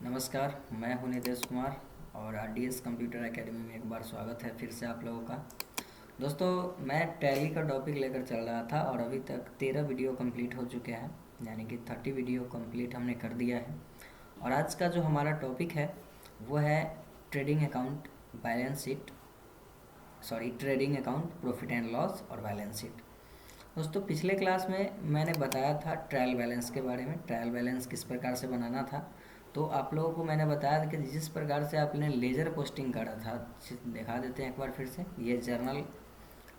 नमस्कार। मैं हूं नितेश कुमार और आरडीएस कंप्यूटर एकेडमी में एक बार स्वागत है फिर से आप लोगों का। दोस्तों, मैं टैली का टॉपिक लेकर चल रहा था और अभी तक 13 वीडियो कंप्लीट हो चुके हैं, यानी कि 30 वीडियो कंप्लीट हमने कर दिया है। और आज का जो हमारा टॉपिक है वो है trading account balance sheet, trading account profit and loss और बैलेंस शीट। दोस्तों, पिछले क्लास में मैंने बताया था ट्रायल बैलेंस के बारे में, ट्रायल बैलेंस किस प्रकार से बनाना था। तो आप लोगों को मैंने बताया था कि जिस प्रकार से आपने लेजर पोस्टिंग करा था, दिखा देते हैं एक बार फिर से। ये जर्नल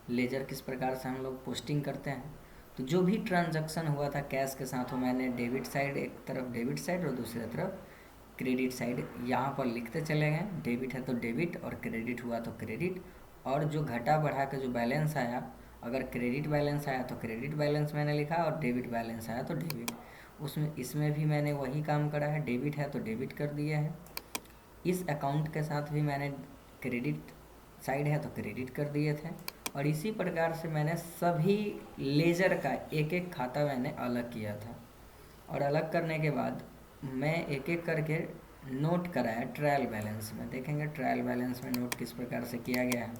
लेजर किस प्रकार से हम लोग पोस्टिंग करते हैं। तो जो भी ट्रांजैक्शन हुआ था कैश के साथ, वो मैंने डेबिट साइड, एक तरफ डेबिट साइड और दूसरी तरफ क्रेडिट साइड यहाँ पर लिखते चले गए। डेबिट है तो डेबिट और क्रेडिट हुआ तो क्रेडिट। और जो घटा बढ़ा के जो बैलेंस आया, अगर क्रेडिट बैलेंस आया तो क्रेडिट बैलेंस मैंने लिखा और डेबिट बैलेंस आया तो डेबिट। उसमें इसमें भी मैंने वही काम करा है, डेबिट है तो डेबिट कर दिया है। इस अकाउंट के साथ भी मैंने क्रेडिट साइड है तो क्रेडिट कर दिए थे। और इसी प्रकार से मैंने सभी लेजर का एक एक खाता मैंने अलग किया था। और अलग करने के बाद मैं एक एक करके नोट कराया ट्रायल बैलेंस में। देखेंगे ट्रायल बैलेंस में नोट किस प्रकार से किया गया है।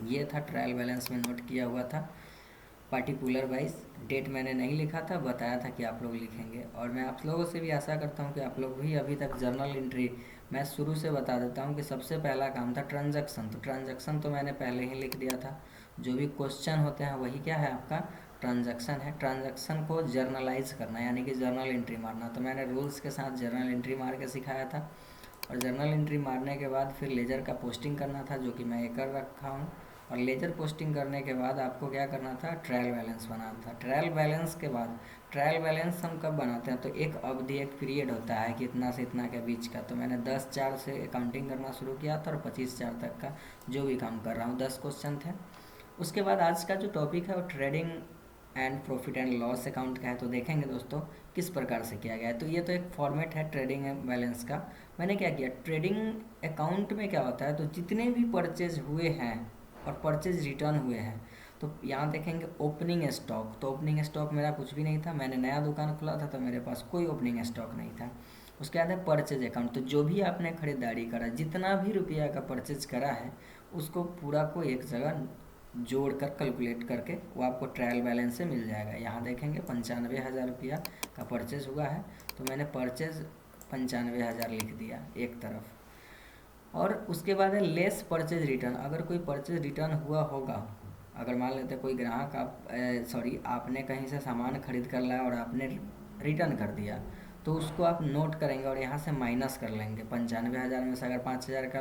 ये था ट्रायल बैलेंस में नोट किया हुआ था। पार्टिकुलर वाइज डेट मैंने नहीं लिखा था, बताया था कि आप लोग लिखेंगे। और मैं आप लोगों से भी आशा करता हूँ कि आप लोग भी अभी तक जर्नल एंट्री, मैं शुरू से बता देता हूँ कि सबसे पहला काम था ट्रांजैक्शन। तो ट्रांजैक्शन तो मैंने पहले ही लिख दिया था। जो भी क्वेश्चन होते हैं वही क्या है, आपका ट्रांजैक्शन है। ट्रांजैक्शन को जर्नलाइज करना, यानी कि जर्नल एंट्री मारना। तो मैंने रूल्स के साथ जर्नल एंट्री मार के सिखाया था। और जर्नल एंट्री मारने के बाद फिर लेजर का पोस्टिंग करना था, जो कि मैं ये कर रखा हूँ। और लेजर पोस्टिंग करने के बाद आपको क्या करना था, ट्रायल बैलेंस बनाना था। ट्रायल बैलेंस के बाद, ट्रायल बैलेंस हम कब बनाते हैं, तो एक अवधि, एक पीरियड होता है कि इतना से इतना के बीच का। तो मैंने 10/4 से काउंटिंग करना शुरू किया था और 25/4 तक का जो भी काम कर रहा हूँ, 10 क्वेश्चन थे। उसके बाद आज का जो टॉपिक है वो trading and profit and loss account का है। तो देखेंगे दोस्तों किस प्रकार से किया गया है। तो ये तो एक फॉर्मेट है ट्रेडिंग बैलेंस का। मैंने क्या किया, ट्रेडिंग अकाउंट में क्या होता है, तो जितने भी परचेज हुए हैं और परचेज रिटर्न हुए हैं, तो यहाँ देखेंगे ओपनिंग स्टॉक। तो ओपनिंग स्टॉक मेरा कुछ भी नहीं था, मैंने नया दुकान खोला था तो मेरे पास कोई ओपनिंग स्टॉक नहीं था। उसके बाद है परचेज अकाउंट। तो जो भी आपने खरीदारी करा, जितना भी रुपया का परचेज करा है, उसको पूरा को एक जगह जोड़ कर कैलकुलेट करके वो आपको ट्रायल बैलेंस से मिल जाएगा। यहाँ देखेंगे 95,000 रुपया का परचेज हुआ है, तो मैंने परचेज 95,000 लिख दिया एक तरफ। और उसके बाद है लेस परचेज रिटर्न। अगर कोई परचेज रिटर्न हुआ होगा, अगर मान लेते हैं कोई ग्राहक आपने कहीं से सामान खरीद कर लाया और आपने रिटर्न कर दिया, तो उसको आप नोट करेंगे और यहाँ से माइनस कर लेंगे। 95,000 में से अगर 5,000 का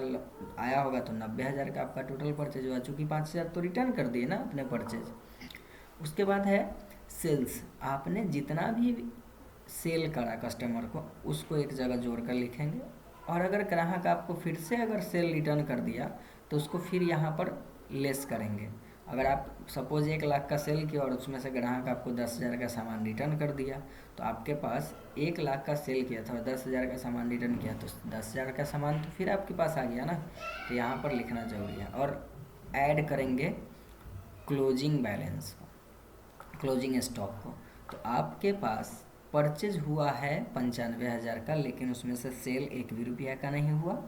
आया होगा तो 90,000 का आपका टोटल परचेज हुआ, चूँकि 5,000 तो रिटर्न कर दिए ना अपने परचेज। उसके बाद है सेल्स। आपने जितना भी सेल करा कस्टमर को, उसको एक जगह जोड़ कर लिखेंगे। और अगर ग्राहक आपको फिर से अगर सेल रिटर्न कर दिया, तो उसको फिर यहाँ पर लेस करेंगे। अगर आप सपोज 1 लाख का सेल किया और उसमें से ग्राहक आपको 10,000 का सामान रिटर्न कर दिया, तो आपके पास 1 लाख का सेल किया था और 10,000 का सामान रिटर्न किया, तो 10,000 का सामान तो फिर आपके पास आ गया ना। तो यहाँ पर लिखना जरूरी है। और ऐड करेंगे क्लोजिंग बैलेंस को, क्लोजिंग स्टॉक को। तो आपके पास परचेज हुआ है 95,000 का, लेकिन उसमें से सेल एक भी रुपया का नहीं हुआ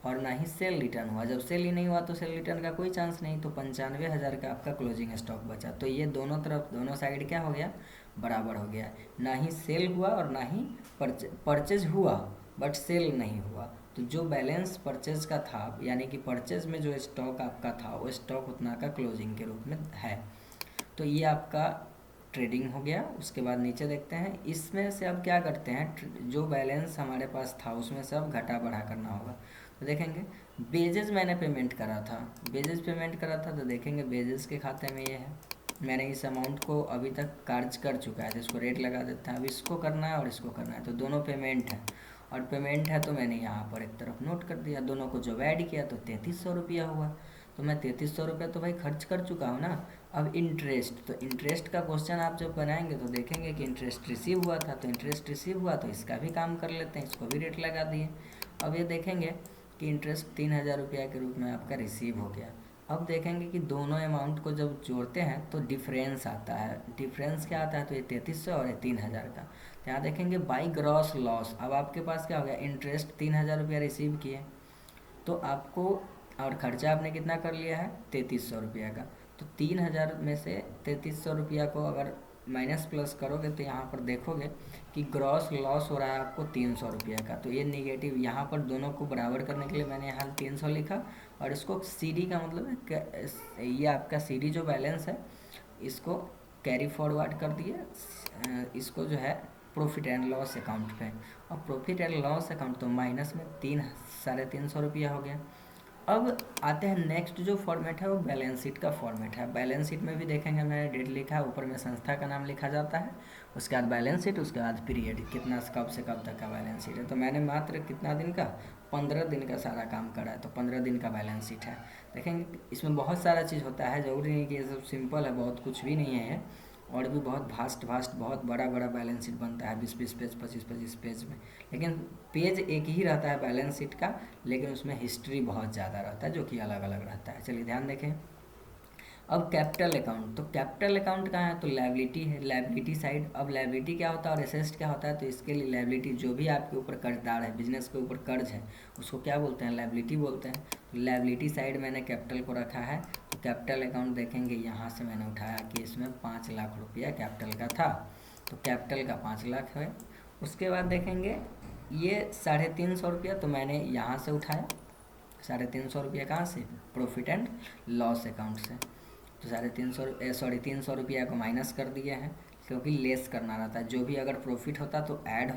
और ना ही सेल रिटर्न हुआ। जब सेल ही नहीं हुआ तो सेल रिटर्न का कोई चांस नहीं, तो 95,000 का आपका क्लोजिंग स्टॉक बचा। तो ये दोनों तरफ, दोनों साइड क्या हो गया, बराबर हो गया। ना ही सेल हुआ और ना ही परचेज हुआ, बट सेल नहीं हुआ। तो जो बैलेंस परचेज का था, यानी कि परचेज में जो स्टॉक आपका था, वो स्टॉक उतना का क्लोजिंग के रूप में है। तो ये आपका ट्रेडिंग हो गया। उसके बाद नीचे देखते हैं, इसमें से अब क्या करते हैं, जो बैलेंस हमारे पास था उसमें से अब घटा बढ़ा करना होगा। तो देखेंगे बेजेस मैंने पेमेंट करा था, बेजेस पेमेंट करा था, तो देखेंगे बेजेस के खाते में ये है। मैंने इस अमाउंट को अभी तक कार्ज कर चुका है, तो इसको रेट लगा देते हैं। अब इसको करना है और इसको करना है, तो दोनों पेमेंट है। और पेमेंट है तो मैंने यहाँ पर एक तरफ नोट कर दिया। दोनों को जब ऐड किया तो 3300 रुपया हुआ। तो मैं 3300 रुपये तो भाई खर्च कर चुका हूँ ना। अब इंटरेस्ट, तो इंटरेस्ट का क्वेश्चन आप जब बनाएंगे तो देखेंगे कि इंटरेस्ट रिसीव हुआ था, तो इंटरेस्ट रिसीव हुआ तो इसका भी काम कर लेते हैं, इसको भी रेट लगा दिए। अब ये देखेंगे कि इंटरेस्ट 3,000 रुपया के रूप में आपका रिसीव हो गया। अब देखेंगे कि दोनों अमाउंट को जब जोड़ते हैं तो डिफरेंस आता है। डिफरेंस क्या आता है, तो ये 3300 और ये 3,000 का। तो यहाँ देखेंगे बाई ग्रॉस लॉस। अब आपके पास क्या हो गया, इंटरेस्ट 3000 रुपया रिसीव किए, तो आपको, और खर्चा आपने कितना कर लिया है 3300 रुपया का। तो 3000 में से 3300 रुपया को अगर माइनस प्लस करोगे तो यहाँ पर देखोगे कि ग्रॉस लॉस हो रहा है आपको 300 रुपया का। तो ये निगेटिव, यहाँ पर दोनों को बराबर करने के लिए मैंने यहाँ 300 लिखा, और इसको CD का मतलब है ये आपका CD जो बैलेंस है इसको कैरी फॉरवर्ड कर दिए, इसको जो है प्रॉफिट एंड लॉस अकाउंट पे, और प्रॉफिट एंड लॉस अकाउंट तो माइनस में 300-350 हो गया। अब आते हैं नेक्स्ट जो फॉर्मेट है वो बैलेंस शीट का फॉर्मेट है। बैलेंस शीट में भी देखेंगे मैंने डेट लिखा है, ऊपर में संस्था का नाम लिखा जाता है, उसके बाद बैलेंस शीट, उसके बाद पीरियड, कितना कब से कब तक का बैलेंस शीट है। तो मैंने मात्र कितना दिन का, 15 दिन का सारा काम करा है, तो 15 दिन का बैलेंस शीट है। देखेंगे इसमें बहुत सारा चीज़ होता है, ज़रूरी नहीं कि ये सब सिंपल है, बहुत कुछ भी नहीं है, और भी बहुत भास्ट बहुत बड़ा बड़ा बैलेंस शीट बनता है 20-20 पेज 25-25 पेज में। लेकिन पेज एक ही रहता है बैलेंस शीट का, लेकिन उसमें हिस्ट्री बहुत ज़्यादा रहता है जो कि अलग अलग रहता है। चलिए ध्यान देखें। अब कैपिटल अकाउंट, तो कैपिटल अकाउंट कहाँ है, तो लायबिलिटी है, लायबिलिटी साइड। अब लायबिलिटी क्या होता है और एसेट क्या होता है, तो इसके लिए लायबिलिटी जो भी आपके ऊपर कर्जदार है, बिजनेस के ऊपर कर्ज है, उसको क्या बोलते हैं, लायबिलिटी बोलते हैं। तो लायबिलिटी साइड मैंने कैपिटल को रखा है। तो कैपिटल अकाउंट देखेंगे यहाँ से मैंने उठाया कि इसमें 5 लाख रुपया कैपिटल का था, तो कैपिटल का 5 लाख है। उसके बाद देखेंगे ये 350 रुपया, तो मैंने यहाँ से उठाया 350 रुपया, कहाँ से, प्रॉफिट एंड लॉस अकाउंट से। तो 300 रुपया को माइनस कर दिए हैं, क्योंकि लेस करना रहता है। जो भी अगर प्रॉफिट होता तो ऐड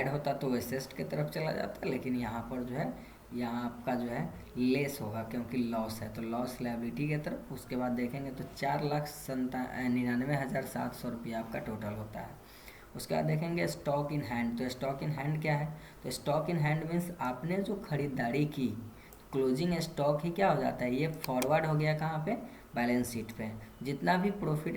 होता तो एसेट की तरफ चला जाता, लेकिन यहाँ पर जो है, यहाँ आपका जो है लेस होगा क्योंकि लॉस है, तो लॉस लायबिलिटी की तरफ। उसके बाद देखेंगे तो 4,99,700 रुपया आपका टोटल होता है। उसके बाद देखेंगे स्टॉक इन हैंड। तो स्टॉक इन हैंड क्या है, तो स्टॉक इन हैंड मीन्स आपने जो खरीदारी की, क्लोजिंग स्टॉक ही क्या हो जाता है, ये फॉरवर्ड हो गया कहाँ पे, बैलेंस शीट पे। जितना भी प्रॉफिट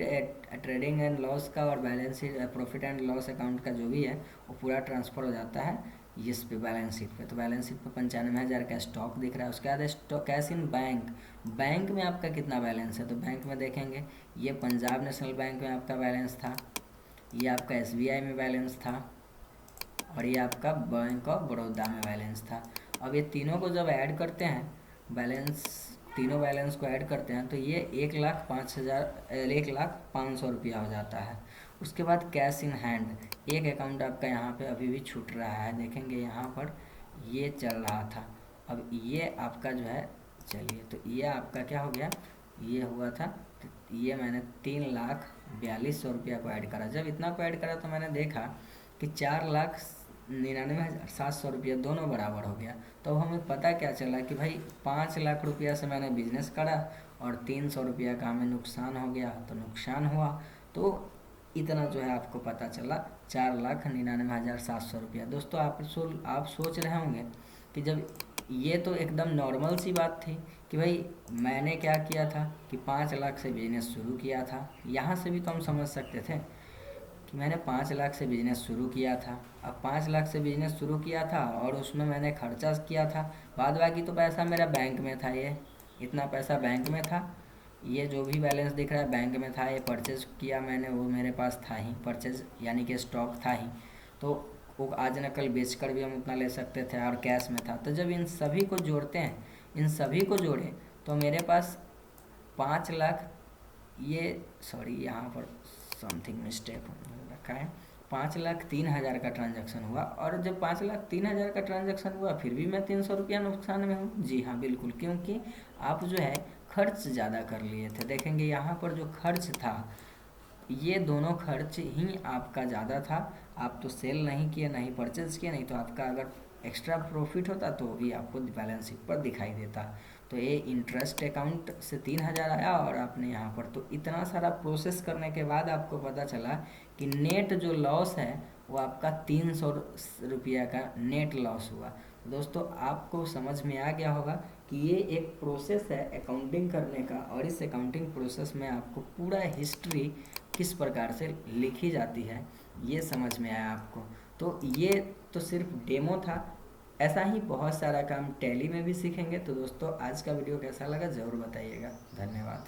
ट्रेडिंग एंड लॉस का और balance sheet profit and loss account का जो भी है वो पूरा ट्रांसफ़र हो जाता है इस पे, बैलेंस शीट पे। तो बैलेंस शीट पे 95,000 का स्टॉक दिख रहा है। उसके बाद stock cash in bank, bank में आपका कितना बैलेंस है, तो बैंक में देखेंगे ये पंजाब नेशनल बैंक में आपका बैलेंस था, ये आपका SBI में बैलेंस था, और ये आपका बैंक ऑफ बड़ौदा में बैलेंस था। अब ये तीनों को जब ऐड करते हैं बैलेंस, तीनों बैलेंस को ऐड करते हैं तो ये 1,05,000 रुपया हो जाता है। उसके बाद कैश इन हैंड, एक अकाउंट आपका यहाँ पे अभी भी छूट रहा है, देखेंगे यहाँ पर ये चल रहा था, अब ये आपका जो है, चलिए तो ये आपका क्या हो गया, ये हुआ था, तो ये मैंने 3,42,000 रुपया को ऐड करा। जब इतना को ऐड करा तो मैंने देखा कि 4,99,700 रुपया दोनों बराबर हो गया। तो हमें पता क्या चला कि भाई 5 लाख रुपया से मैंने बिजनेस करा और 300 रुपया का हमें नुकसान हो गया, तो नुकसान हुआ, तो इतना जो है आपको पता चला 4,99,700 रुपया। दोस्तों आप सोच रहे होंगे कि जब ये तो एकदम नॉर्मल सी बात थी कि भाई मैंने क्या किया था कि 5 लाख से बिजनेस शुरू किया था, यहाँ से भी तो हम समझ सकते थे कि मैंने 5 लाख से बिज़नेस शुरू किया था। अब 5 लाख से बिज़नेस शुरू किया था और उसमें मैंने खर्चा किया था, बाद बाकी तो पैसा मेरा बैंक में था, ये इतना पैसा बैंक में था, ये जो भी बैलेंस दिख रहा है बैंक में था। ये परचेज़ किया मैंने, वो मेरे पास था ही, परचेज़ यानी कि स्टॉक था ही, तो वो आज न कल बेच कर भी हम उतना ले सकते थे, और कैश में था। तो जब इन सभी को जोड़ते हैं, इन सभी को जोड़ें तो मेरे पास 5 लाख, ये सॉरी यहाँ पर समथिंग मिस्टेक रखा है, 5,03,000 का ट्रांजैक्शन हुआ। और जब 5,03,000 का ट्रांजैक्शन हुआ फिर भी मैं 300 रुपया नुकसान में हूँ। जी हाँ बिल्कुल, क्योंकि आप जो है खर्च ज़्यादा कर लिए थे। देखेंगे यहाँ पर जो खर्च था, ये दोनों खर्च ही आपका ज़्यादा था। आप तो सेल नहीं किए, नहीं परचेज किए, नहीं तो आपका अगर एक्स्ट्रा प्रॉफिट होता तो भी आपको बैलेंस शीट पर दिखाई देता। तो ये इंटरेस्ट अकाउंट से 3,000 आया, और आपने यहाँ पर तो इतना सारा प्रोसेस करने के बाद आपको पता चला कि नेट जो लॉस है वो आपका 300 रुपया का नेट लॉस हुआ। तो दोस्तों आपको समझ में आ गया होगा कि ये एक प्रोसेस है अकाउंटिंग करने का, और इस अकाउंटिंग प्रोसेस में आपको पूरा हिस्ट्री किस प्रकार से लिखी जाती है ये समझ में आया आपको। तो ये तो सिर्फ डेमो था, ऐसा ही बहुत सारा काम टैली में भी सीखेंगे। तो दोस्तों आज का वीडियो कैसा लगा ज़रूर बताइएगा। धन्यवाद।